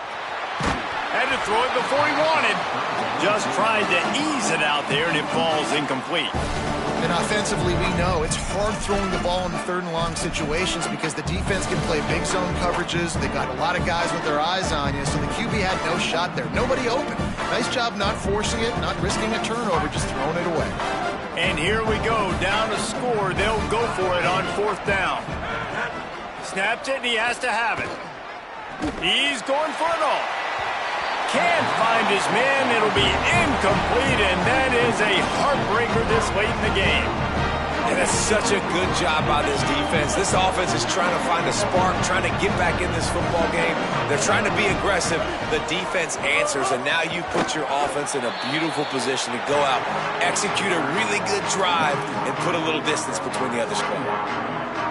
Had to throw it before he wanted. Just tried to ease it out there, and it falls incomplete. And offensively, we know it's hard throwing the ball in the 3rd and long situations because the defense can play big zone coverages. They got a lot of guys with their eyes on you, so the QB had no shot there. Nobody open. Nice job not forcing it, not risking a turnover, just throwing it away. And here we go, down to score. They'll go for it on 4th down. Snaps it, and he has to have it. He's going for it all. Can't find his man. It'll be incomplete, and that is a heartbreaker this late in the game. And that's such a good job by this defense. This offense is trying to find a spark, trying to get back in this football game. They're trying to be aggressive. The defense answers, and now you put your offense in a beautiful position to go out, execute a really good drive, and put a little distance between the other squad.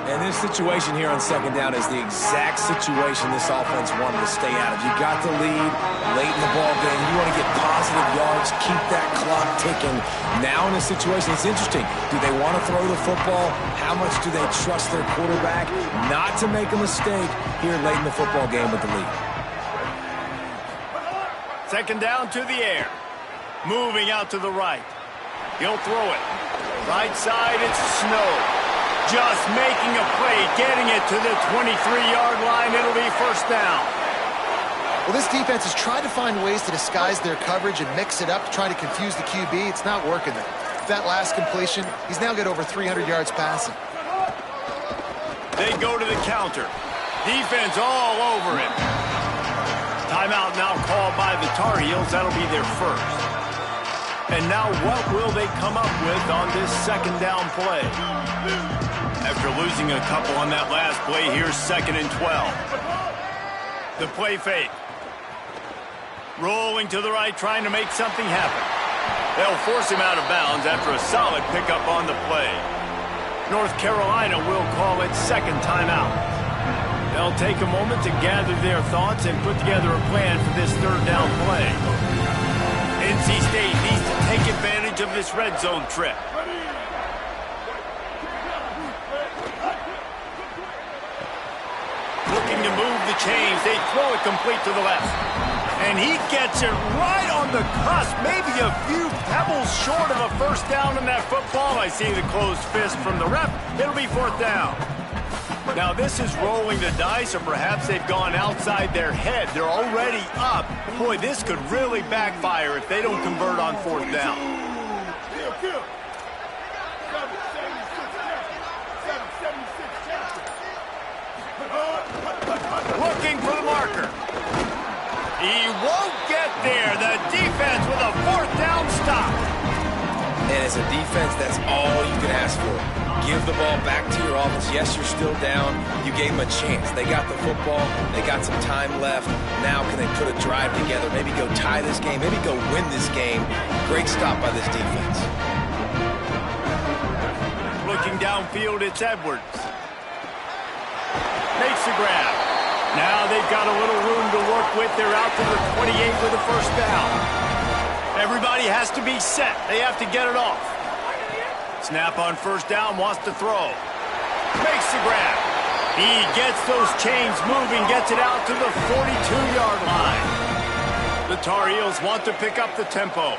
And this situation here on 2nd down is the exact situation this offense wanted to stay out of. You got the lead late in the ball game. You want to get positive yards, keep that clock ticking. Now in this situation, it's interesting. Do they want to throw the football? How much do they trust their quarterback not to make a mistake here late in the football game with the lead? 2nd down to the air. Moving out to the right. He'll throw it. Right side, it's Snow. Just making a play, getting it to the 23-yard line. It'll be 1st down. Well, this defense has tried to find ways to disguise their coverage and mix it up to try to confuse the QB. It's not working there. That last completion, he's now got over 300 yards passing. They go to the counter. Defense all over him. Timeout now called by the Tar Heels. That'll be their 1st. And now what will they come up with on this 2nd down play? After losing a couple on that last play, here's 2nd and 12. The play fake. Rolling to the right, trying to make something happen. They'll force him out of bounds after a solid pickup on the play. North Carolina will call it 2nd timeout. They'll take a moment to gather their thoughts and put together a plan for this 3rd down play. NC State needs to take advantage of this red zone trip. Looking to move the chains. They throw it complete to the left. And he gets it right on the cusp. Maybe a few pebbles short of a 1st down in that football. I see the closed fist from the ref. It'll be 4th down. Now this is rolling the dice, or perhaps they've gone outside their head. They're already up. Boy, this could really backfire if they don't convert on 4th down. Looking for the marker. He won't get there. The defense with a 4th down stop. And as a defense, that's all you can ask for. Give the ball back to your offense. Yes, you're still down. You gave them a chance. They got the football. They got some time left. Now can they put a drive together? Maybe go tie this game. Maybe go win this game. Great stop by this defense. Looking downfield, it's Edwards. Makes the grab. Now they've got a little room to work with. They're out to the 28 with a first down. Everybody has to be set. They have to get it off. Snap on first down, wants to throw. Makes the grab. He gets those chains moving, gets it out to the 42-yard line. The Tar Heels want to pick up the tempo.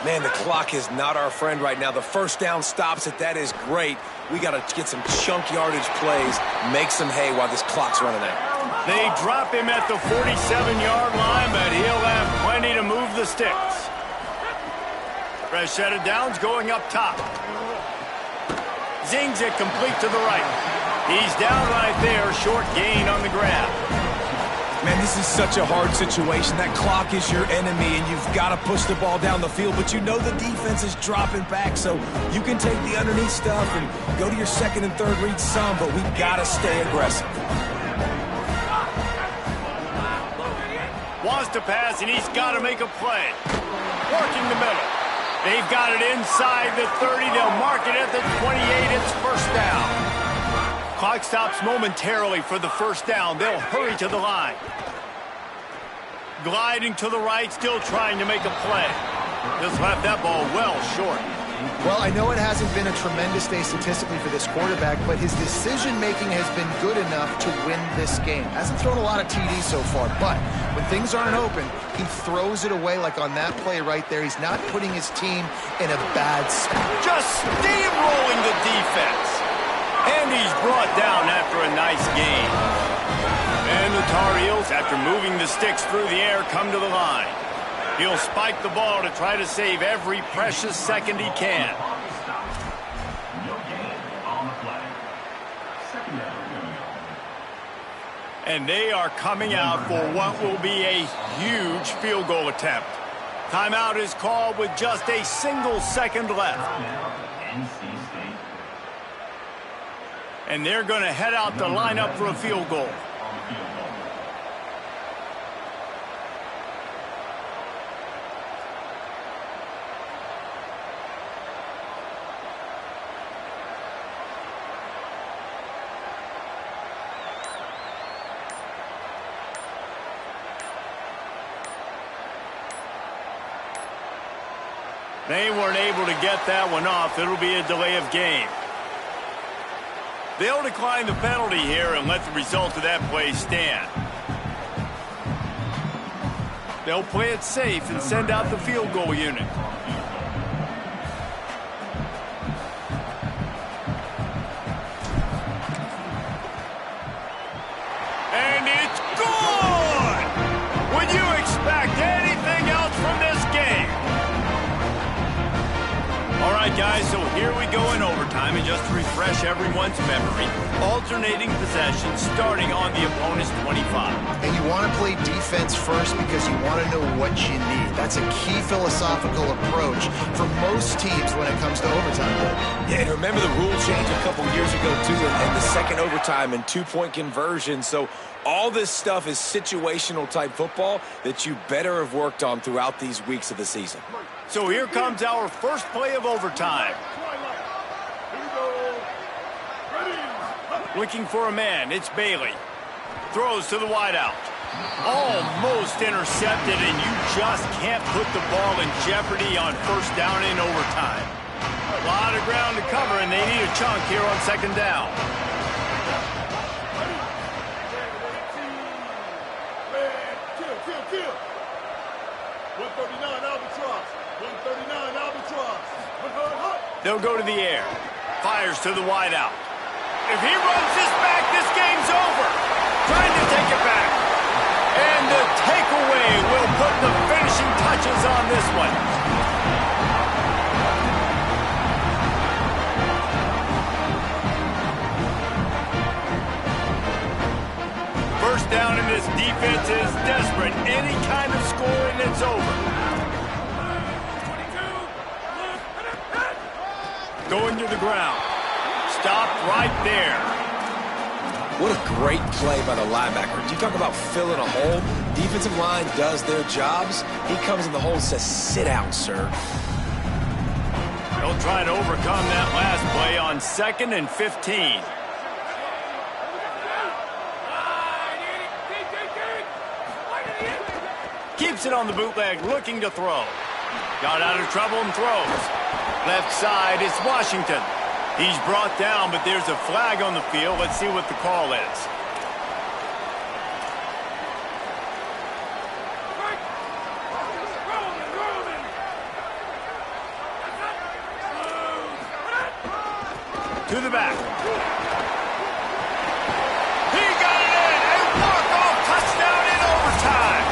Man, the clock is not our friend right now. The first down stops it. That is great. We got to get some chunk yardage plays, make some hay while this clock's running out. They drop him at the 47-yard line, but he'll have plenty to move the sticks. Fresh set of downs going up top. Zings it complete to the right. He's down right there, short gain on the grab. Man, this is such a hard situation. That clock is your enemy, and you've got to push the ball down the field, but you know the defense is dropping back, so you can take the underneath stuff and go to your second and third read some, but we've got to stay aggressive. Wants to pass, and he's got to make a play. Working the middle. They've got it inside the 30. They'll mark it at the 28. It's first down. Clock stops momentarily for the first down. They'll hurry to the line. Gliding to the right, still trying to make a play. Just left that ball well short. Well, I know it hasn't been a tremendous day statistically for this quarterback, but his decision-making has been good enough to win this game. Hasn't thrown a lot of TDs so far, but when things aren't open, he throws it away like on that play right there. He's not putting his team in a bad spot. Just steamrolling the defense. And he's brought down after a nice gain. And the Tar Heels, after moving the sticks through the air, come to the line. He'll spike the ball to try to save every precious second he can. And they are coming out for what will be a huge field goal attempt. Timeout is called with just a single second left. And they're going to head out to line up for a field goal. They weren't able to get that one off. It'll be a delay of game. They'll decline the penalty here and let the result of that play stand. They'll play it safe and send out the field goal unit. And it's good! Would you expect anything else from this game? All right, guys, so here we go in overtime, and just to refresh everyone's memory, alternating possession starting on the opponent's 25. And you want to play defense first because you want to know what you need. That's a key philosophical approach for most teams when it comes to overtime. Yeah, and remember the rule change a couple years ago, too, and the second overtime and two-point conversion. So all this stuff is situational-type football that you better have worked on throughout these weeks of the season. So here comes our first play of overtime. Looking for a man, it's Bailey. Throws to the wideout. Almost intercepted, and you just can't put the ball in jeopardy on first down in overtime. A lot of ground to cover, and they need a chunk here on second down. They'll go to the air. Fires to the wideout. If he runs this back, this game's over. Trying to take it back. And the takeaway will put the finishing touches on this one. First down, and this defense is desperate. Any kind of score, and it's over. Going to the ground. Stopped right there. What a great play by the linebacker. You talk about filling a hole. Defensive line does their jobs. He comes in the hole and says, sit out, sir. They'll try to overcome that last play on 2nd and 15. keeps it on the bootleg, looking to throw. Got out of trouble and throws. Left side is Washington. He's brought down, but there's a flag on the field. Let's see what the call is. To the back. He got it in. A walk-off touchdown in overtime.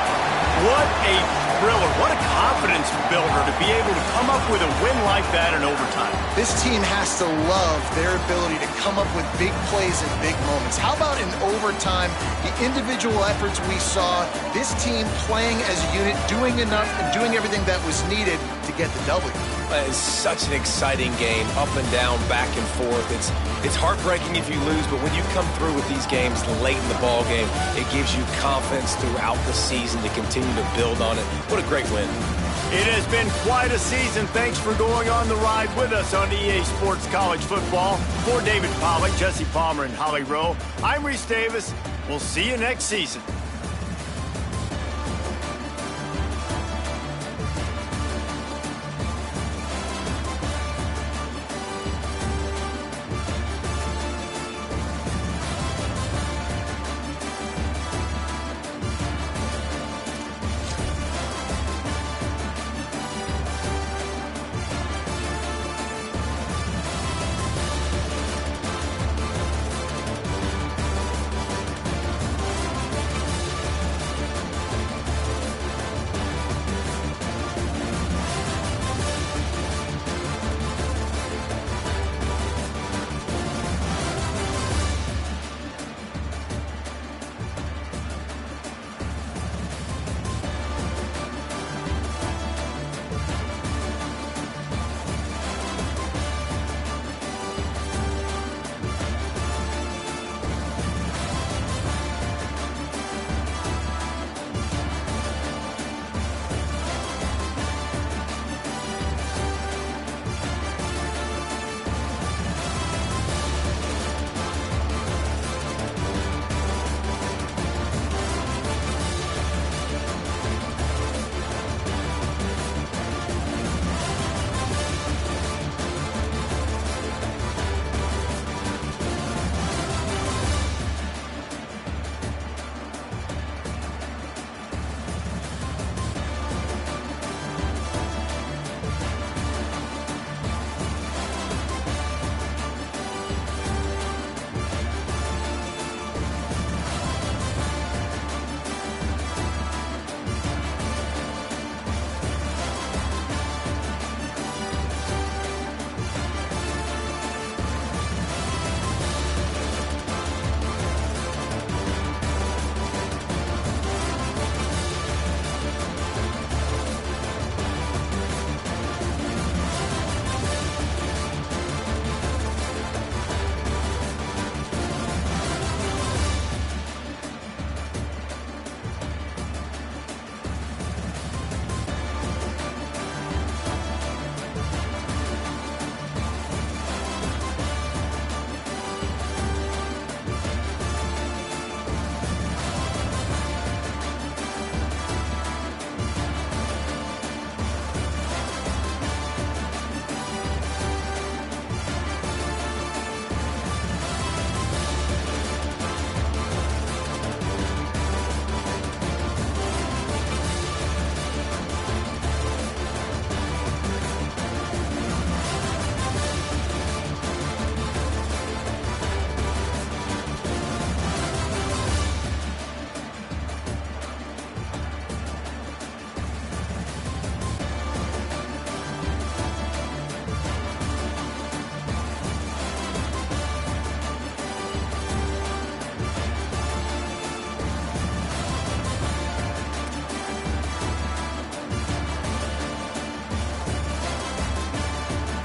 What a thriller. What a confidence builder to be able to come up with a win like that in overtime. This team has to love their ability to come up with big plays in big moments. How about in overtime, the individual efforts we saw, this team playing as a unit, doing enough and doing everything that was needed to get the W. It's such an exciting game, up and down, back and forth. It's heartbreaking if you lose, but when you come through with these games late in the ball game, it gives you confidence throughout the season to continue to build on it. What a great win. It has been quite a season. Thanks for going on the ride with us on EA Sports College Football. For David Pollack, Jesse Palmer, and Holly Rowe, I'm Reese Davis. We'll see you next season.